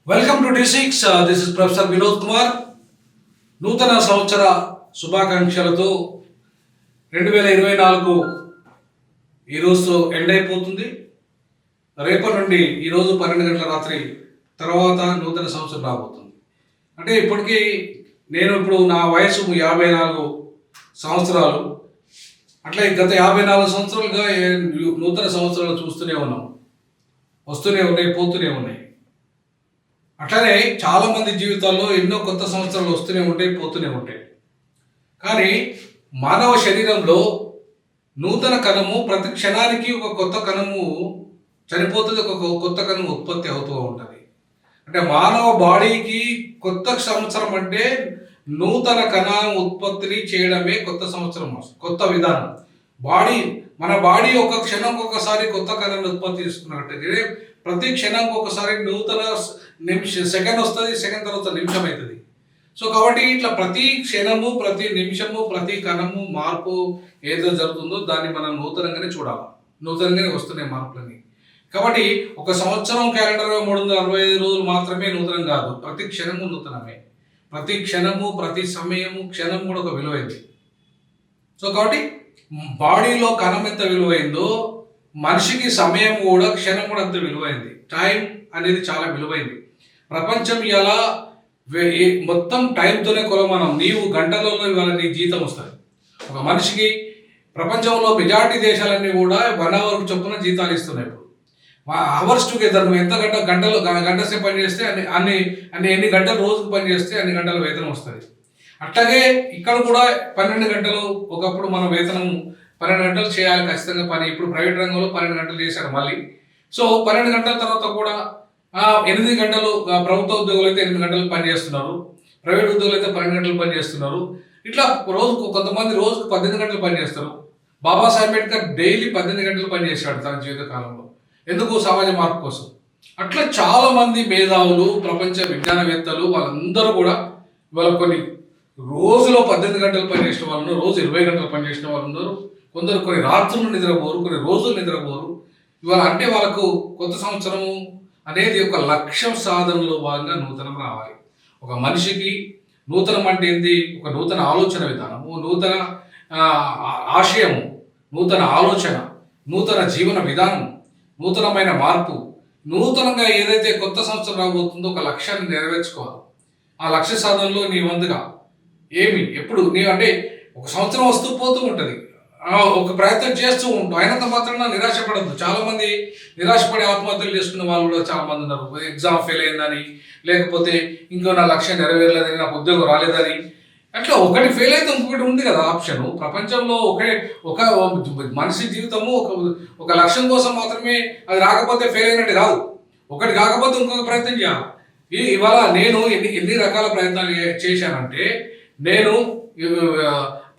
Welcome to D6. This is professor Vinod Kumar. నూతన సంవత్సర శుభాకాంక్షలతో 2024 ఈరోజు ఎండ్ అయిపోతుంది. రేపటి నుండి ఈరోజు 12 గంటల రాత్రి తర్వాత నూతన సంవత్సరం రాబోతుంది. అంటే ఇప్పటికీ ఇప్పుడు నా వయసు 54 సంవత్సరాలు. అట్లా గత 54 సంవత్సరాలుగా నూతన సంవత్సరాలు చూస్తూనే ఉన్నాం. వస్తూనే ఉన్నాయి, పోతూనే ఉన్నాయి. అట్లనే చాలామంది జీవితాల్లో ఎన్నో కొత్త సంవత్సరాలు వస్తూనే ఉంటాయి, పోతూనే ఉంటాయి. కానీ మానవ శరీరంలో నూతన కణము ప్రతి క్షణానికి ఒక కొత్త కణము చనిపోతుంది, ఒక కొత్త కణము ఉత్పత్తి అవుతూ ఉంటుంది. అంటే మానవ బాడీకి కొత్త సంవత్సరం అంటే నూతన కణ ఉత్పత్తిని చేయడమే కొత్త సంవత్సరం, కొత్త విధానం. మన బాడీ ఒక క్షణంకి ఒకసారి కొత్త కణాన్ని ఉత్పత్తి చేసుకున్నట్టు ప్రతి క్షణంకి ఒకసారి నూతన సెకండ్ వస్తుంది, సెకండ్ తర్వాత నిమిషం అవుతుంది. సో కాబట్టి ఇట్లా ప్రతి క్షణము, ప్రతి నిమిషము, ప్రతి కణము మార్పు ఏదో జరుగుతుందో దాన్ని మనం నూతనంగానే చూడాలి. నూతనంగానే వస్తున్నాయి మార్పులని. కాబట్టి ఒక సంవత్సరం క్యాలెండర్ 365 రోజులు మాత్రమే నూతనం కాదు, ప్రతి క్షణము నూతనమే. ప్రతి క్షణము, ప్రతి సమయము, క్షణం కూడా ఒక విలువైంది. సో కాబట్టి బాడీలో కణం ఎంత విలువైందో మనిషికి సమయం కూడా, క్షణం కూడా అంత విలువైంది. టైం అనేది చాలా విలువైంది. ప్రపంచం ఇలా మొత్తం టైంతోనే కొలమానం. నీవు గంటలలో ఇవాళ నీ జీతం వస్తుంది. ఒక మనిషికి ప్రపంచంలో మెజారిటీ దేశాలన్నీ కూడా 1 అవర్ చొప్పున జీతాలు ఇస్తున్నాయి. ఇప్పుడు అవర్స్ టుగెదర్ నువ్వు ఎంత గంట సేపు పని చేస్తే ఎన్ని గంటలు రోజుకు పని చేస్తే అన్ని గంటల వేతనం వస్తుంది. అట్లాగే ఇక్కడ కూడా 12 గంటలు, ఒకప్పుడు మన వేతనం 12 గంటలు చేయాలి ఖచ్చితంగా పని. ఇప్పుడు ప్రైవేట్ రంగంలో 12 గంటలు చేశారు మళ్ళీ. సో 12 గంటల తర్వాత కూడా 8 గంటలు, ప్రభుత్వ ఉద్యోగులు అయితే 8 గంటలు పని చేస్తున్నారు, ప్రైవేట్ ఉద్యోగులు అయితే 12 గంటలు పని చేస్తున్నారు. ఇట్లా కొంతమంది రోజుకు 18 గంటలు పని చేస్తారు. బాబాసాహెబ్ అంబేద్కర్ డైలీ 18 గంటలు పని చేశాడు తన జీవితకాలంలో. ఎందుకు? సమాజ మార్పు కోసం. అట్లా చాలా మంది మేధావులు, ప్రపంచ విజ్ఞానవేత్తలు వాళ్ళందరూ కూడా ఇవాళ కొన్ని రోజులో 18 గంటలు పనిచేసిన వాళ్ళు ఉన్నారు, రోజు 20 గంటలు పనిచేసిన వాళ్ళు ఉన్నారు. కొందరు కొన్ని రాత్రులు నిద్రపోరు, కొన్ని రోజులు నిద్రపోరు. ఇవాళ అంటే వాళ్ళకు కొత్త సంవత్సరము అనేది ఒక లక్ష్యం సాధనలో భాగంగా నూతనం రావాలి. ఒక మనిషికి నూతనం అంటే ఏంటి? ఒక నూతన ఆలోచన విధానము, నూతన ఆశయము, నూతన ఆలోచన, నూతన జీవన విధానం, నూతనమైన మార్పు. నూతనంగా ఏదైతే కొత్త సంవత్సరం రాబోతుందో ఒక లక్ష్యాన్ని నెరవేర్చుకోవాలి. ఆ లక్ష్య సాధనలో నీ వంతుగా ఎప్పుడు అంటే ఒక సంవత్సరం వస్తూ పోతూ ఉంటుంది, ఒక ప్రయత్నం చేస్తూ ఉంటాం. అయినంత మాత్రాన నిరాశపడద్దు. చాలామంది నిరాశపడి ఆత్మహత్యలు చేసుకున్న వాళ్ళు కూడా చాలామంది ఉన్నారు. ఎగ్జామ్ ఫెయిల్ అయిందని, లేకపోతే ఇంకో నా లక్ష్యం నెరవేరలేదని, నాకు ఉద్యోగం రాలేదని. అట్లా ఒకటి ఫెయిల్ అయితే ఇంకొకటి ఉంది కదా ఆప్షన్. ప్రపంచంలో ఒక మనిషి జీవితము ఒక లక్ష్యం కోసం మాత్రమే, అది రాకపోతే ఫెయిల్ అయినట్టు కాదు. ఒకటి కాకపోతే ఇంకొక ప్రయత్నం చేయాలి. ఇవాళ నేను ఎన్ని రకాల ప్రయత్నాలు చేశానంటే, నేను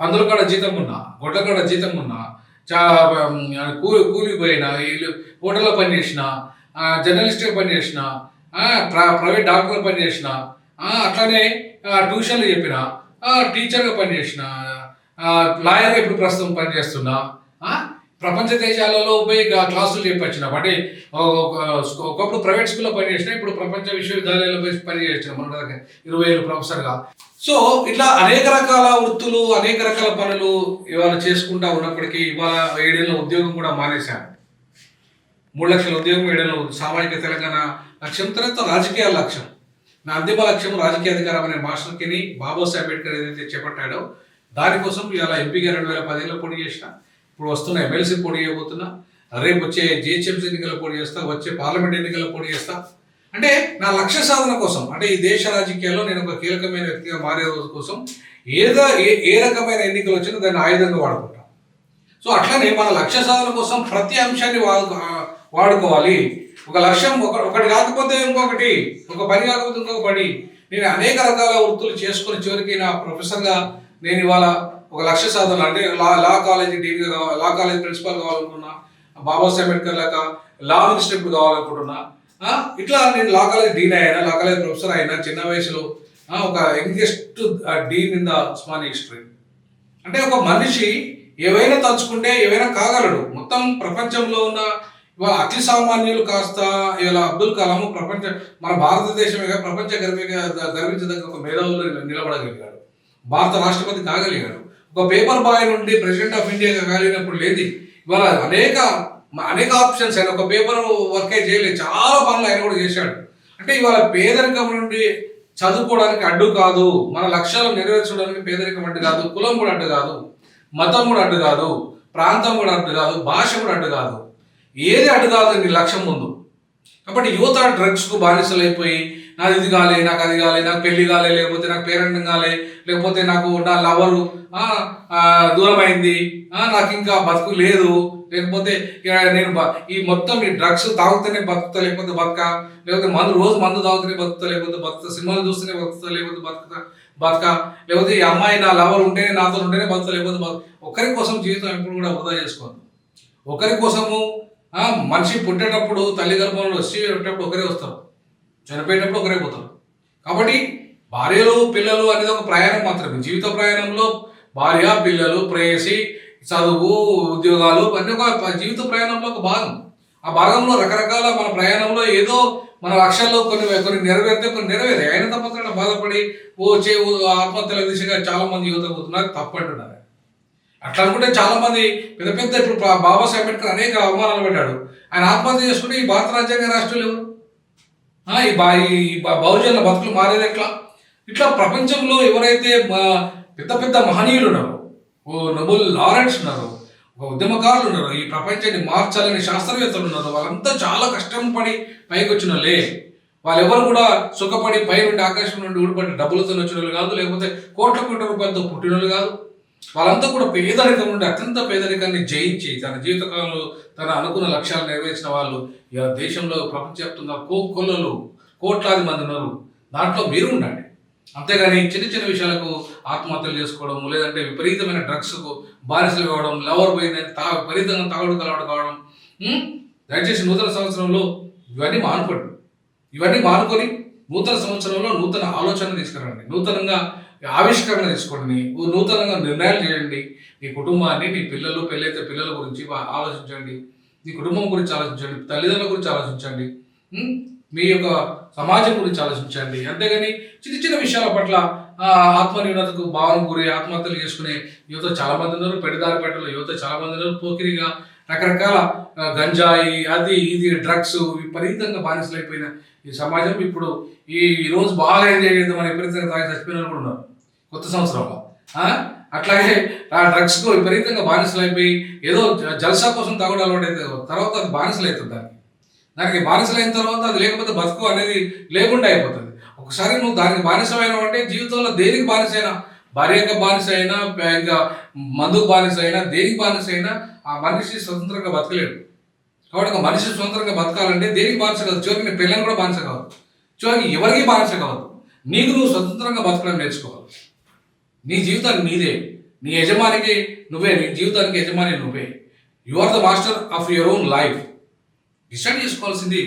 పందుల కాడ జీతం ఉన్నా, గొడ్ల కాడ జీతం ఉన్నా, కూలికి పోయినా, హోటల్లో పనిచేసిన, జర్నలిస్ట్గా పనిచేసిన, ప్రైవేట్ డాక్టర్గా పనిచేసిన, అట్లానే ట్యూషన్లు చెప్పిన, టీచర్గా పనిచేసిన, లాయర్గా ఇప్పుడు ప్రస్తుతం పనిచేస్తున్నా, ప్రపంచ దేశాలలో పోయి క్లాసులు చెప్పొచ్చిన. అంటే ఒకప్పుడు ప్రైవేట్ స్కూల్లో పనిచేసిన, ఇప్పుడు ప్రపంచ విశ్వవిద్యాలయాల్లో పోయి పనిచేసిన, మన 20 ఏళ్ళు ప్రొఫెసర్గా. సో ఇట్లా అనేక రకాల వృత్తులు, అనేక రకాల పనులు ఇవాళ చేసుకుంటా ఉన్నప్పటికీ ఇవాళ 7 ఏళ్ళ ఉద్యోగం కూడా మానేశాను. 3 లక్షల ఉద్యోగం, 7 ఏళ్ళ సామాజిక తెలంగాణ లక్ష్యం, తర్వాత రాజకీయ లక్ష్యం. నా అంతిమ లక్ష్యం రాజకీయ అధికారం అనే మాస్టర్కి బాబాసాహెబ్ అంబేద్కర్ ఏదైతే చేపట్టాడో దానికోసం ఇవాళ ఎంపీగా 2010లో పోటీ చేసిన, ఇప్పుడు వస్తున్న ఎమ్మెల్సీ పోటీ చేయబోతున్నా, రేపు వచ్చే జిహెచ్ఎంసీ ఎన్నికల్లో పోటీ చేస్తా, వచ్చే పార్లమెంట్ ఎన్నికల్లో పోటీ చేస్తా. అంటే నా లక్ష్య సాధన కోసం, అంటే ఈ దేశ రాజకీయాల్లో నేను ఒక కీలకమైన వ్యక్తిగా మారే రోజు కోసం ఏ రకమైన ఎన్నికలు వచ్చినా దాన్ని ఆయుధంగా వాడుకుంటాం. సో అట్లనే మన లక్ష్య సాధన కోసం ప్రతి అంశాన్ని వాడుకోవాలి. ఒక లక్ష్యం ఒకటి కాకపోతే ఇంకొకటి, ఒక పని కాకపోతే ఇంకొక పని. నేను అనేక రకాల వృత్తులు చేసుకుని చివరికి నా ప్రొఫెసర్గా నేను ఇవాళ ఒక లక్ష్య సాధన అంటే లా కాలేజీ డీన్గా, లా కాలేజీ ప్రిన్సిపాల్ కావాలనుకున్నా, బాబాసాహెబ్ అంబేద్కర్ లాగా లా మినిస్టర్ ఇప్పుడు కావాలనుకుంటున్నా. ఇట్లా నేను లా కాలేజ్ డీన్ అయినా, లా కాలేజ్ ప్రొఫెసర్ అయినా, చిన్న వయసులో ఒక youngest dean in the small history. అంటే ఒక మనిషి ఏవైనా తలుచుకుంటే ఏవైనా కాగలడు. మొత్తం ప్రపంచంలో ఉన్న ఇవాళ అతి సామాన్యులు కాస్త ఇలా అబ్దుల్ కలాం మన భారతదేశమే ప్రపంచ గర్వించదగ్గ ఒక మేధావులు నిలబడగలిగాడు. భారత రాష్ట్రపతి కాగలిగాడు. ఒక పేపర్ బాయ్ నుండి ప్రెసిడెంట్ ఆఫ్ ఇండియా కాగలిగినప్పుడు లేదు. ఇవాళ అనేక ఆప్షన్స్ ఆయన ఒక పేపర్ వర్కే చేయలేదు, చాలా పనులు ఆయన కూడా చేశాడు. అంటే ఇవాళ పేదరికం నుండి చదువుకోవడానికి అడ్డు కాదు, మన లక్ష్యాలు నెరవేర్చడానికి పేదరికం అడ్డు కాదు, కులం కూడా అడ్డు కాదు, మతం కూడా అడ్డు కాదు, ప్రాంతం కూడా అడ్డు కాదు, భాష కూడా అడ్డు కాదు, ఏది అడ్డు కాదు నీ లక్ష్యం ముందు. కాబట్టి యువత డ్రగ్స్కు బానిసలు అయిపోయి నాది ఇది కాలే, నాకు అది కాలే, నాకు పెళ్లి కాలే, లేకపోతే నాకు పేరెంట్ కాలే, లేకపోతే నాకు నా లవరు దూరం అయింది, నాకు ఇంకా బతుకు లేదు, లేకపోతే నేను ఈ మొత్తం ఈ డ్రగ్స్ తాగుతూనే బతుకుతా, లేకపోతే లేకపోతే రోజు మందు తాగుతూనే బతుకుతా, లేకపోతే సినిమాలు చూస్తూనే బతుకుతా, లేకపోతే లేకపోతే ఈ అమ్మాయి నా లవర్ ఉంటేనే నాతో ఉంటేనే బతుకుతా, లేకపోతే ఒకరి కోసం జీవితం ఎప్పుడు కూడా వృధా చేసుకోవద్దు. ఒకరి కోసము మనిషి పుట్టేటప్పుడు తల్లి గర్భంలో వచ్చేటప్పుడు ఒకరే వస్తారు, చనిపోయేటప్పుడు ఒకరే పోతారు. కాబట్టి భార్యలు పిల్లలు అనేది ఒక ప్రయాణం మాత్రమే. జీవిత ప్రయాణంలో భార్య పిల్లలు ప్రేయసి చదువు ఉద్యోగాలు అన్నీ ఒక జీవిత ప్రయాణంలో ఒక భాగం. ఆ భాగంలో రకరకాల మన ప్రయాణంలో ఏదో మన లక్ష్యాల్లో కొన్ని నెరవేరితే కొన్ని నెరవేరే ఆయన తప్పకుండా బాధపడి ఆత్మహత్యల దిశగా చాలా మంది యువత పోతున్నారు, తప్పంటున్నారు. అట్లా అనుకుంటే చాలా మంది పెద్ద పెద్ద ఇప్పుడు బాబాసాహెబ్ అంబేద్కర్ అనేక అవమానాలు పడ్డాడు. ఆయన ఆత్మహత్య చేసుకుంటే ఈ భారత రాజ్యాంగ రాష్ట్రాలు ఎవరు? ఈ బహుజనుల బతుకులు మారేది ఎట్లా? ఇట్లా ప్రపంచంలో ఎవరైతే పెద్ద పెద్ద మహనీయులు ఉన్నారో, నోబెల్ లారెన్స్ ఉన్నారు, ఉద్యమకారులు ఉన్నారు, ఈ ప్రపంచాన్ని మార్చాలని శాస్త్రవేత్తలు ఉన్నారు, వాళ్ళంతా చాలా కష్టం పడి పైకి వచ్చిన వాళ్ళెవరు కూడా సుఖపడి పై నుండి ఆకాశం నుండి ఊడిపడి డబ్బులతో వచ్చిన వాళ్ళు కాదు, లేకపోతే కోట్ల రూపాయలతో పుట్టిన వాళ్ళు కాదు. వాళ్ళంతా కూడా పేదరికం నుండి అత్యంత పేదరికాన్ని జయించి తన జీవితకాలంలో తన అనుకున్న లక్ష్యాలు నెరవేర్చిన వాళ్ళు దేశంలో ప్రపంచవ్యాప్తంగా కోట్లాది మంది ఉన్నారు. దాంట్లో మీరు ఉండండి. అంతేగాని చిన్న చిన్న విషయాలకు ఆత్మహత్యలు చేసుకోవడం, లేదంటే విపరీతమైన డ్రగ్స్కు బానిసలు కావడం, లవర్ పోయిందని విపరీతంగా తాగుడు కలవడం కావడం. దయచేసి నూతన సంవత్సరంలో ఇవన్నీ మానుకొని నూతన సంవత్సరంలో నూతన ఆలోచన తీసుకురండి, నూతనంగా ఆవిష్కరణ తీసుకోండి, నూతనంగా నిర్ణయాలు చేయండి. నీ కుటుంబాన్ని, నీ పిల్లలు పెళ్ళైతే పిల్లల గురించి ఆలోచించండి, నీ కుటుంబం గురించి ఆలోచించండి, తల్లిదండ్రుల గురించి ఆలోచించండి, మీ యొక్క సమాజం గురించి ఆలోచించండి. అంతేగాని చిన్న చిన్న విషయాల పట్ల ఆత్మన్యూనతకు భావన గురి ఆత్మహత్యలు చేసుకునే యువత చాలా మంది ఉన్నారు. పెడదారిపేటలో యువత చాలా మంది ఉన్నారు. పోకిరిగా రకరకాల గంజాయి అది ఇది డ్రగ్స్ విపరీతంగా బానిసలైపోయిన ఈ సమాజం ఇప్పుడు ఈ రోజు బాగా ఎంజాయ్ చేద్దామని విపరీతంగా తాగి చచ్చిపోయిన వాళ్ళు కూడా ఉన్నారు కొత్త సంవత్సరంలో. అట్లాగే ఆ డ్రగ్స్కు విపరీతంగా బానిసలైపోయి ఏదో జల్సా కోసం తాగుడు అలవాటు అయితే తర్వాత అది బానిసలు అవుతుంది. దానికి బానిసలైన తర్వాత అది లేకపోతే బతుకు అనేది లేకుండా అయిపోతుంది. ఒకసారి నువ్వు దానికి బానిసమైనా అంటే జీవితంలో దేనికి బానిసైనా, భార్యకు బానిస అయినా, ఇంకా మందుకు బానిస అయినా, దేనికి బానిస అయినా ఆ మనిషి స్వతంత్రంగా బతకలేడు. కాబట్టి ఒక మనిషి స్వతంత్రంగా బతకాలంటే దేనికి బానిస కాదు, చివరికి నీ పిల్లలు కూడా బానిస కావద్దు, చివరికి ఎవరికి బానిస కావద్దు. నీకు నువ్వు స్వతంత్రంగా బతకడం నేర్చుకోవాలి. నీ జీవితాన్ని నీదే, నీ యజమానికి నువ్వే, నీ జీవితానికి యజమాని నువ్వే. You are the master of your own life. Decide చేసుకోవాల్సింది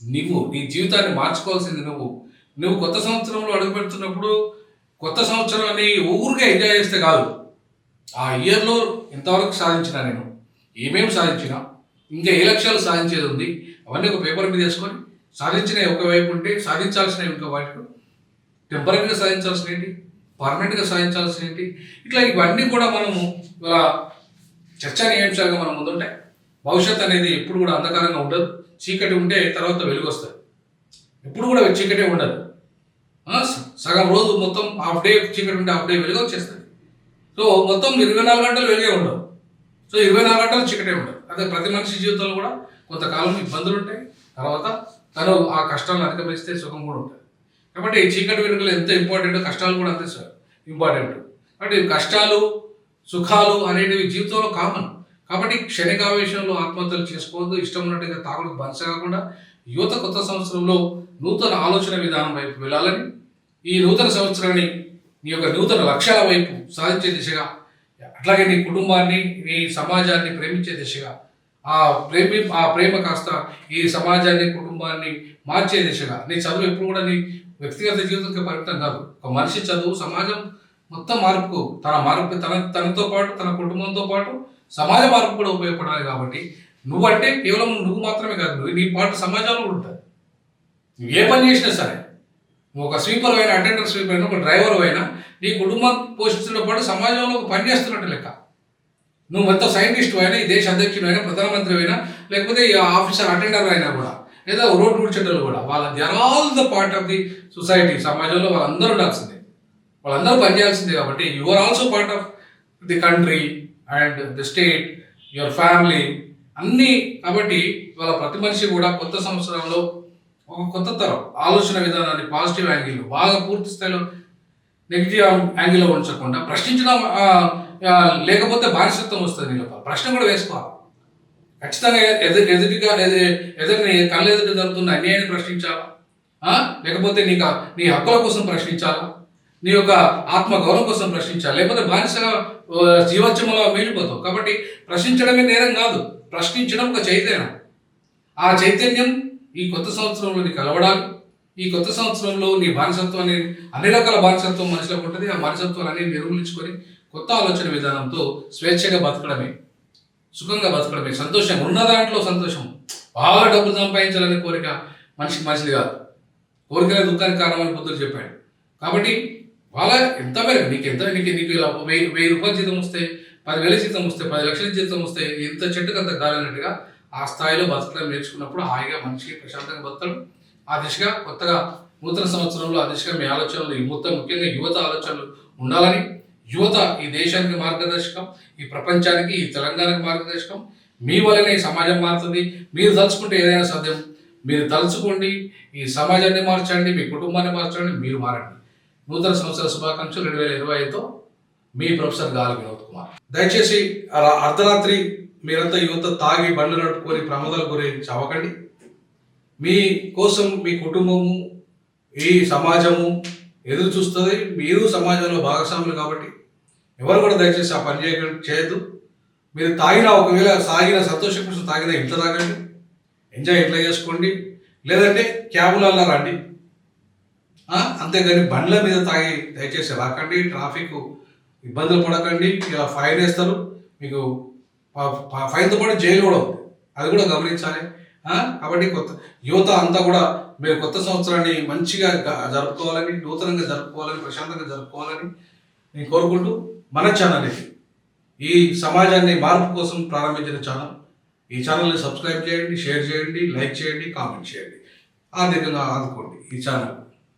నువ్వు, నీ జీవితాన్ని మార్చుకోవాల్సింది నువ్వు కొత్త సంవత్సరంలో అడుగుపెడుతున్నప్పుడు కొత్త సంవత్సరాన్ని ఊరికే ఎంజాయ్ చేస్తే కాదు. ఆ ఇయర్లో ఎంతవరకు సాధించినా, నేను ఏమేమి సాధించినా, ఇంకా ఏ లక్ష్యాలు సాధించేది ఉంది, అవన్నీ ఒక పేపర్ మీద వేసుకొని సాధించినవి ఒకవైపు ఉంటే సాధించాల్సినవి ఇంకో వైపు, టెంపరీగా సాధించాల్సిన ఏంటి, పర్మనెంట్గా సాధించాల్సిన ఏంటి, ఇట్లా ఇవన్నీ కూడా మనము చర్చనీయాంశాలుగా మనం ముందుంటాయి. భవిష్యత్తు అనేది ఎప్పుడు కూడా అంధకారంగా ఉండదు. చీకటి ఉంటే తర్వాత వెలుగు వస్తుంది, ఎప్పుడు కూడా చీకటే ఉండదు. సగం రోజు మొత్తం హాఫ్ డే చీకటి ఉంటే హాఫ్ డే వెలుగు వచ్చేస్తుంది. సో మొత్తం 24 గంటలు వెలుగే ఉండవు. సో 24 గంటలు చీకటే ఉండదు. అదే ప్రతి మనిషి జీవితంలో కూడా కొంతకాలం ఇబ్బందులు ఉంటాయి, తర్వాత తను ఆ కష్టాలను అధిగమిస్తే సుఖం కూడా ఉంటుంది. కాబట్టి చీకటి వెలుగులు ఎంత ఇంపార్టెంట్, కష్టాలు కూడా అంతే ఇంపార్టెంట్. కాబట్టి కష్టాలు సుఖాలు అనేటివి జీవితంలో కామన్. కాబట్టి క్షణికావేశంలో ఆత్మహత్యలు చేసుకోవద్దు. ఇష్టం ఉన్నట్టుగా తాగుడుకు బానిస కాకుండా యువత కొత్త సంవత్సరంలో నూతన ఆలోచన విధానం వైపు వెళ్ళాలని, ఈ నూతన సంవత్సరాన్ని నీ యొక్క నూతన లక్ష్యాల వైపు సాధించే దిశగా, అట్లాగే నీ కుటుంబాన్ని, నీ సమాజాన్ని ప్రేమించే దిశగా, ఆ ప్రేమ కాస్త ఈ సమాజాన్ని కుటుంబాన్ని మార్చే దిశగా. నీ చదువు ఎప్పుడు కూడా నీ వ్యక్తిగత జీవితంకి పరిమితం కాదు. ఒక మనిషి చదువు సమాజం మొత్తం మార్పుకు, తనతో పాటు తన కుటుంబంతో పాటు సమాజ మార్పు కూడా ఉపయోగపడాలి. కాబట్టి నువ్వంటే కేవలం నువ్వు మాత్రమే కాదు, నీ పాటు సమాజంలో కూడా ఉంటుంది. నువ్వు ఏ పని చేసినా సరే, నువ్వు ఒక స్వీపర్ అయినా, అటెండర్ స్వీపర్ అయినా, ఒక డ్రైవర్ అయినా, నీ కుటుంబం పోషిస్తున్న పాటు సమాజంలో ఒక పని చేస్తున్నట్టు లెక్క. నువ్వు మొత్తం సైంటిస్ట్ అయినా, ఈ దేశ అధ్యక్షుడు అయినా, ప్రధానమంత్రి అయినా, లేకపోతే ఈ ఆఫీసర్ అటెండర్ అయినా కూడా, లేదా రోడ్ ఊడ్చేటోళ్ళు కూడా, వాళ్ళ they are all the part of the society. సమాజంలో వాళ్ళందరూ ఉండాల్సిందే, వాళ్ళందరూ పనిచేయాల్సిందే. కాబట్టి you are also part of the country and the state, your family అన్నీ. కాబట్టి వాళ్ళ ప్రతి మనిషి కూడా కొత్త సంవత్సరంలో ఒక కొత్త తరం ఆలోచన విధానాన్ని పాజిటివ్ యాంగిల్, బాగా పూర్తి స్థాయిలో నెగిటివ్ యాంగిల్లో ఉంచకుండా ప్రశ్నించడం, లేకపోతే బానిసత్వం వస్తుంది. నీలో ప్రశ్న కూడా వేసుకోవాలి ఖచ్చితంగా. ఎదుటిని కళ్ళ ఎదుట జరుగుతున్న అన్యాయాన్ని ప్రశ్నించాలా, లేకపోతే నీ హక్కుల కోసం ప్రశ్నించాలా, నీ యొక్క ఆత్మగౌరవం కోసం ప్రశ్నించాలి, లేకపోతే బానిసగా జీవోద్యమంలో మిగిలిపోతావు. కాబట్టి ప్రశ్నించడమే నేరం కాదు, ప్రశ్నించడం ఒక చైతన్యం. ఆ చైతన్యం ఈ కొత్త సంవత్సరంలో నీకు అలవడాలి. ఈ కొత్త సంవత్సరంలో నీ బానిసత్వాన్ని, అన్ని రకాల బానిసత్వం మనిషిలోకి ఉంటుంది. ఆ బానిసత్వాన్ని నిర్మూలించుకొని కొత్త ఆలోచన విధానంతో స్వేచ్ఛగా బతకడమే, సుఖంగా బతకడమే, సంతోషంగా ఉన్న దాంట్లో సంతోషం. బాగా డబ్బులు సంపాదించాలనే కోరిక మనిషిది కాదు. కోరికలే దుఃఖానికి కారణమని బుద్ధుడు చెప్పాడు. కాబట్టి వాళ్ళ ఎంత మేరకు నీకు ఇలా 1000 రూపాయల జీతం వస్తే, 10,000 జీతం వస్తే, 10 లక్షల జీతం వస్తే, ఎంత చెట్టుకు అంత గాలన్నట్టుగా ఆ స్థాయిలో బతకడం నేర్చుకున్నప్పుడు హాయిగా మనిషికి ప్రశాంతంగా బతకడం. ఆ దిశగా కొత్తగా నూతన సంవత్సరంలో ఆ దిశగా మీ ఆలోచనలు, ఈ ముఖ్యంగా యువత ఆలోచనలు ఉండాలని, యువత ఈ దేశానికి మార్గదర్శకం, ఈ ప్రపంచానికి, ఈ తెలంగాణకి మార్గదర్శకం. మీ వల్లనే సమాజం మారుతుంది. మీరు తలుచుకుంటే ఏదైనా సాధ్యం. మీరు తలుచుకోండి, ఈ సమాజాన్ని మార్చండి, మీ కుటుంబాన్ని మార్చండి, మీరు మారండి. నూతన సంవత్సర శుభాకాంక్షలు 2025తో మీ ప్రొఫెసర్ గాలి వినోద్ కుమార్. దయచేసి అర్ధరాత్రి మీరంతా యువత తాగి బండ్లు నడుపుకొని ప్రమాదాలకు గురి చవకండి. మీ కోసం మీ కుటుంబము, ఈ సమాజము ఎదురు చూస్తుంది. మీరు సమాజంలో భాగస్వాములు కాబట్టి ఎవరు కూడా దయచేసి ఆ పని చేయొద్దు. మీరు తాగిన, ఒకవేళ సాగిన, సంతోషం కోసం తాగిన ఇంట్లో తాగండి, ఎంజాయ్ ఇంట్లో చేసుకోండి, లేదంటే క్యాబులలో రండి. అంతేగాని బండ్ల మీద తాగి దయచేసి రాకండి. ట్రాఫిక్ ఇబ్బందులు పడకండి. ఇలా ఫైన్ వేస్తారు, మీకు ఫైన్తో పాటు జైలు కూడా ఉంది, అది కూడా గమనించాలి. కాబట్టి యువత అంతా కూడా మీరు కొత్త సంవత్సరాన్ని మంచిగా జరుపుకోవాలని, నూతనంగా జరుపుకోవాలని, ప్రశాంతంగా జరుపుకోవాలని నేను కోరుకుంటూ, మన ఛానల్ ఇది ఈ సమాజాన్ని మార్పు కోసం ప్రారంభించిన ఛానల్. ఈ ఛానల్ని సబ్స్క్రైబ్ చేయండి, షేర్ చేయండి, లైక్ చేయండి, కామెంట్ చేయండి. ఆర్థికంగా ఆదుకోండి ఈ ఛానల్.